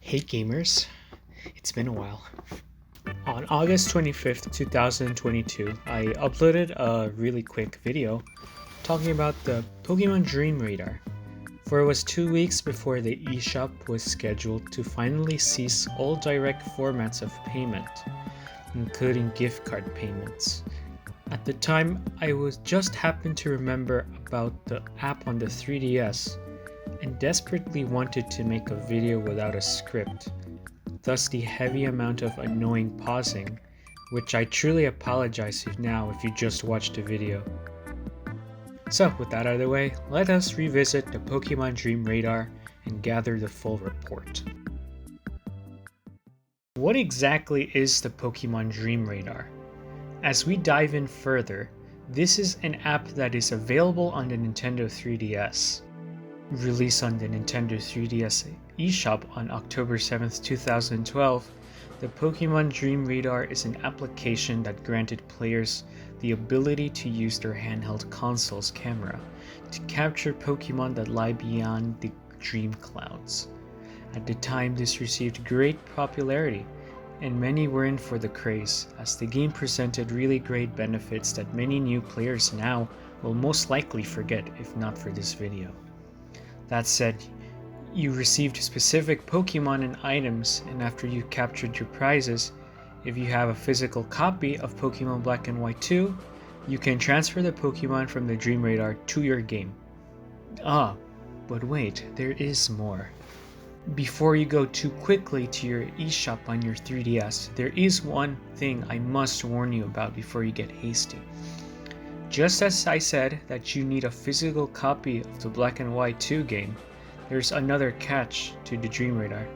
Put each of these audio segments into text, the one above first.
Hey gamers, it's been a while. On August 25th, 2022, I uploaded a really quick video talking about the Pokemon Dream Radar, for it was 2 weeks before the eShop was scheduled to finally cease all direct formats of payment, including gift card payments. At the time, I was just happened to remember about the app on the 3DS and desperately wanted to make a video without a script, thus the heavy amount of annoying pausing, which I truly apologize if you just watched the video. So with that out of the way, let us revisit the Pokemon Dream Radar and gather the full report. What exactly is the Pokemon Dream Radar? As we dive in further, this is an app that is available on the Nintendo 3DS. Released on the Nintendo 3DS eShop on October 7th, 2012, the Pokemon Dream Radar is an application that granted players the ability to use their handheld console's camera to capture Pokemon that lie beyond the dream clouds. At the time, this received great popularity, and many were in for the craze, as the game presented really great benefits that many new players now will most likely forget if not for this video. That said, you received specific Pokemon and items, and after you captured your prizes, if you have a physical copy of Pokemon Black and White 2, you can transfer the Pokemon from the Dream Radar to your game. But wait, there is more. Before you go too quickly to your eShop on your 3DS, there is one thing I must warn you about before you get hasty. Just as I said that you need a physical copy of the Black and White 2 game, there's another catch to the Dream Radar.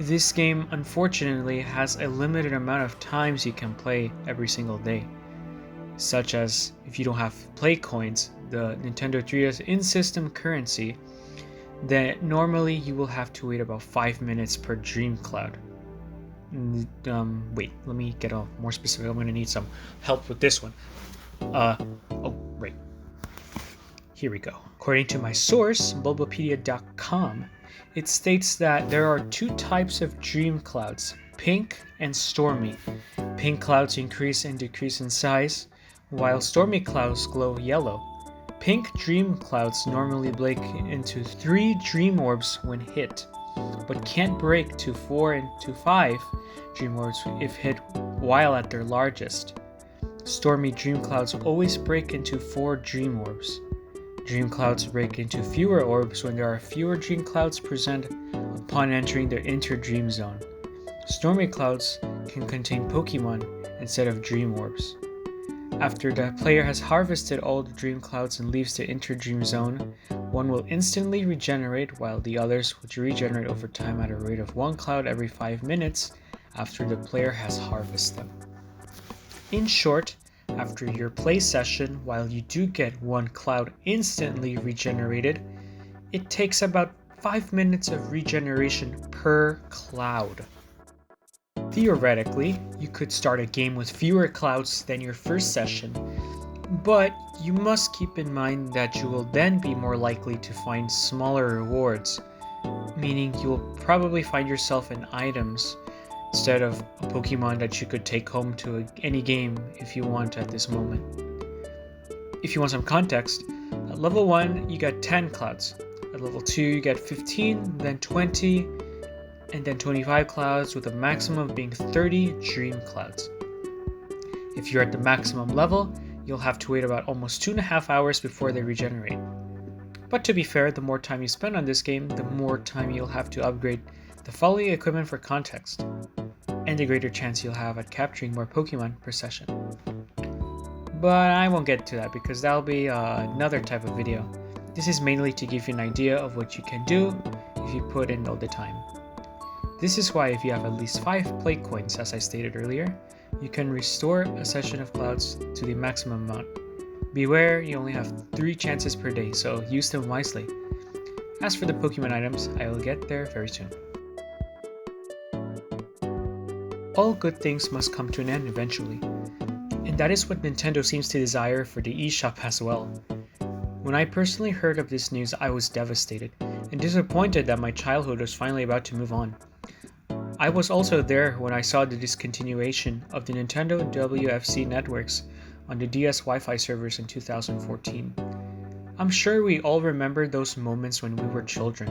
This game unfortunately has a limited amount of times you can play every single day, such as if you don't have play coins, the Nintendo 3DS in-system currency, then normally you will have to wait about 5 minutes per Dream Cloud. Wait, let me get more specific. I'm going to need some help with this one. Right. Here we go. According to my source, Bulbapedia.com, it states that there are two types of dream clouds, pink and stormy. Pink clouds increase and decrease in size, while stormy clouds glow yellow. Pink dream clouds normally break into 3 dream orbs when hit, but can't break to 4 and to 5 dream orbs if hit while at their largest. Stormy dream clouds always break into 4 dream orbs. Dream clouds break into fewer orbs when there are fewer dream clouds present upon entering their inter-dream zone. Stormy clouds can contain Pokemon instead of dream orbs. After the player has harvested all the dream clouds and leaves the inter-dream zone, one will instantly regenerate, while the others will regenerate over time at a rate of 1 cloud every 5 minutes after the player has harvested them. In short, after your play session, while you do get 1 cloud instantly regenerated, it takes about 5 minutes of regeneration per cloud. Theoretically, you could start a game with fewer clouds than your first session, but you must keep in mind that you will then be more likely to find smaller rewards, meaning you will probably find yourself in items instead of a Pokemon that you could take home to any game if you want at this moment. If you want some context, at level 1 you get 10 clouds, at level 2 you get 15, then 20, and then 25 clouds, with a maximum being 30 dream clouds. If you're at the maximum level, you'll have to wait about almost 2.5 hours before they regenerate. But to be fair, the more time you spend on this game, the more time you'll have to upgrade the following equipment for context, and the greater chance you'll have at capturing more Pokemon per session. But I won't get to that because that'll be another type of video. This is mainly to give you an idea of what you can do if you put in all the time. This is why if you have at least 5 play coins, as I stated earlier, you can restore a session of clouds to the maximum amount. Beware, you only have 3 chances per day, so use them wisely. As for the Pokemon items, I will get there very soon. All good things must come to an end eventually, and that is what Nintendo seems to desire for the eShop as well. When I personally heard of this news, I was devastated and disappointed that my childhood was finally about to move on. I was also there when I saw the discontinuation of the Nintendo WFC networks on the DS Wi-Fi servers in 2014. I'm sure we all remember those moments when we were children,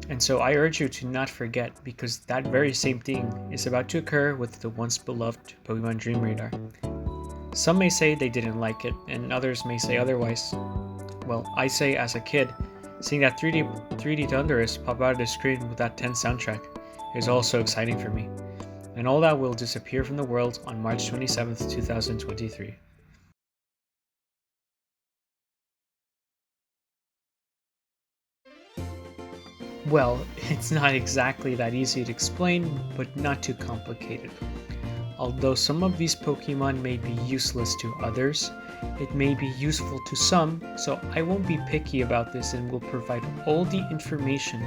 and so I urge you to not forget, because that very same thing is about to occur with the once beloved Pokemon Dream Radar. Some may say they didn't like it, and others may say otherwise. Well, I say as a kid, seeing that 3D Thunderous pop out of the screen with that tense soundtrack is also exciting for me, and all that will disappear from the world on March 27th, 2023. Well, it's not exactly that easy to explain, but not too complicated. Although some of these Pokemon may be useless to others, it may be useful to some, so I won't be picky about this and will provide all the information,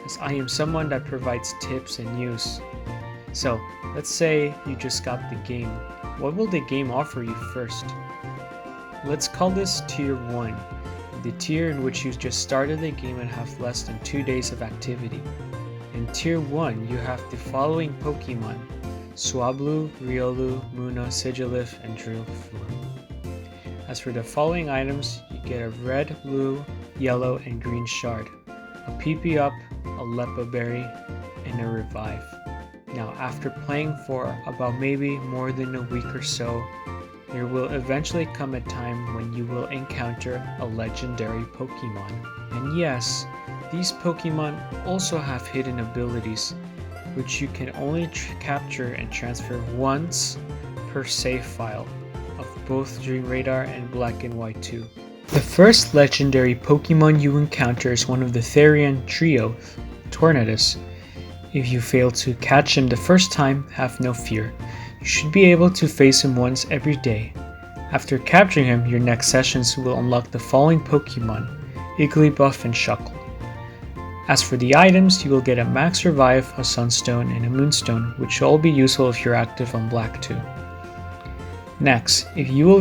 as I am someone that provides tips and news. So, let's say you just got the game. What will the game offer you first? Let's call this Tier 1, the tier in which you just started the game and have less than 2 days of activity. In Tier 1, you have the following Pokemon: Swablu, Riolu, Munna, Sigilyph, and Drillfleur. As for the following items, you get a red, blue, yellow, and green shard, a PP Up, a Leppa Berry, and a Revive. Now, after playing for about maybe more than a week or so, there will eventually come a time when you will encounter a legendary Pokemon. And yes, these Pokemon also have hidden abilities, which you can only capture and transfer once per save file of both Dream Radar and Black and White 2. The first legendary Pokemon you encounter is one of the Therian trio, Tornadus. If you fail to catch him the first time, have no fear. You should be able to face him once every day. After capturing him, your next sessions will unlock the following Pokemon: Igglybuff and Shuckle. As for the items, you will get a Max Revive, a Sunstone, and a Moonstone, which will all be useful if you're active on Black 2. Next, you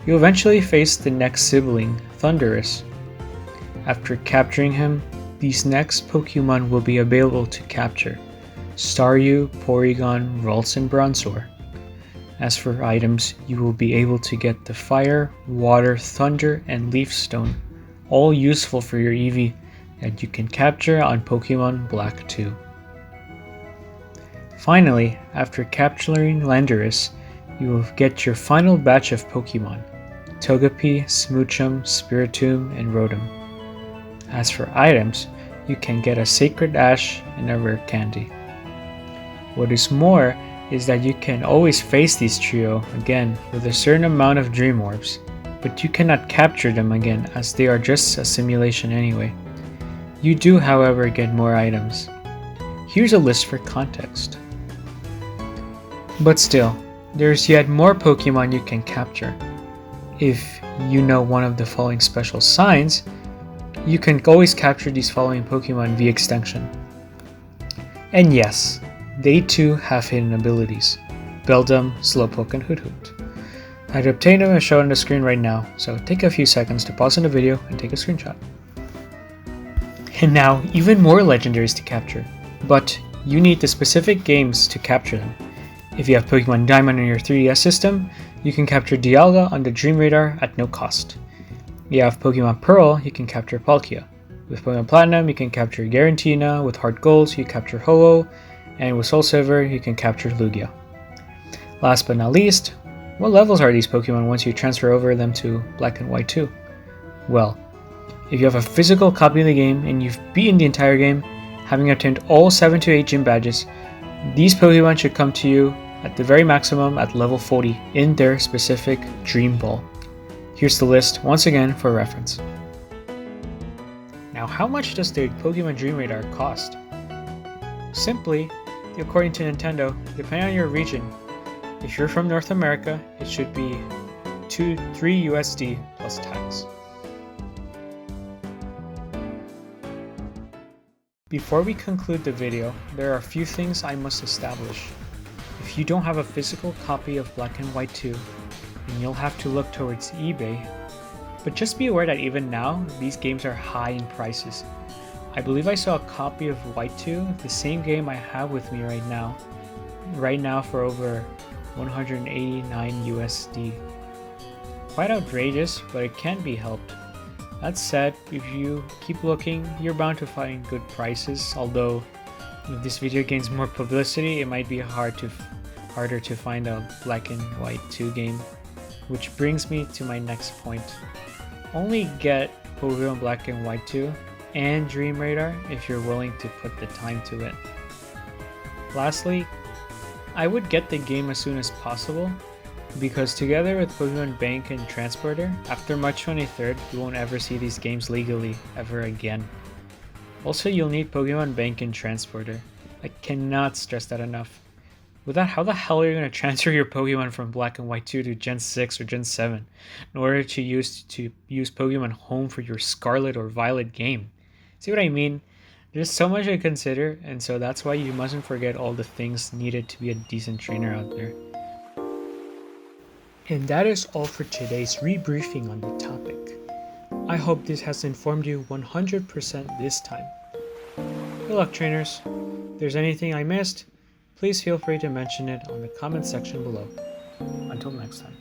eventually face the next sibling, Thundurus. After capturing him, these next Pokemon will be available to capture: Staryu, Porygon, Ralts, and Bronzor. As for items, you will be able to get the Fire, Water, Thunder, and Leaf Stone, all useful for your Eevee that you can capture on Pokemon Black 2. Finally, after capturing Landorus, you will get your final batch of Pokemon: Togepi, Smoochum, Spiritomb, and Rotom. As for items, you can get a Sacred Ash and a Rare Candy. What is more is that you can always face these trio again with a certain amount of Dream Orbs, but you cannot capture them again as they are just a simulation anyway. You do, however, get more items. Here's a list for context. But still, there's yet more Pokemon you can capture. If you know one of the following special signs, you can always capture these following Pokemon via extension. And yes, they too have hidden abilities: Beldum, Slowpoke, and Hoothoot. How to obtain them is shown on the screen right now, so take a few seconds to pause in the video and take a screenshot. And now, even more legendaries to capture, but you need the specific games to capture them. If you have Pokemon Diamond on your 3DS system, you can capture Dialga on the Dream Radar at no cost. If you have Pokemon Pearl, you can capture Palkia. With Pokemon Platinum, you can capture Garantina. With Heart Gold, you capture Ho-Oh, and with Soul Silver, you can capture Lugia. Last but not least, what levels are these Pokemon once you transfer over them to Black and White 2? Well, if you have a physical copy of the game and you've beaten the entire game, having obtained all 7 to 8 gym badges, these Pokemon should come to you at the very maximum at level 40 in their specific Dream Ball. Here's the list once again for reference. Now, how much does the Pokemon Dream Radar cost? Simply, according to Nintendo, depending on your region, if you're from North America, it should be $3 USD plus tax. Before we conclude the video, there are a few things I must establish. If you don't have a physical copy of Black and White 2, then you'll have to look towards eBay. But just be aware that even now, these games are high in prices. I believe I saw a copy of White 2, the same game I have with me right now for over 189 USD. Quite outrageous, but it can be helped. That said, if you keep looking, you're bound to find good prices, although if this video gains more publicity, it might be harder to find a Black and White 2 game. Which brings me to my next point. Only get Porygon Black and White 2 and Dream Radar if you're willing to put the time to it. Lastly, I would get the game as soon as possible, because together with Porygon Bank and Transporter, after March 23rd, you won't ever see these games legally ever again. Also, you'll need Pokemon Bank and Transporter. I cannot stress that enough. Without, how the hell are you going to transfer your Pokemon from Black and White 2 to Gen 6 or Gen 7 in order to use Pokemon Home for your Scarlet or Violet game? See what I mean? There's so much to consider, and so that's why you mustn't forget all the things needed to be a decent trainer out there. And that is all for today's rebriefing on the topic. I hope this has informed you 100% this time. Good luck, trainers. If there's anything I missed, please feel free to mention it on the comment section below. Until next time.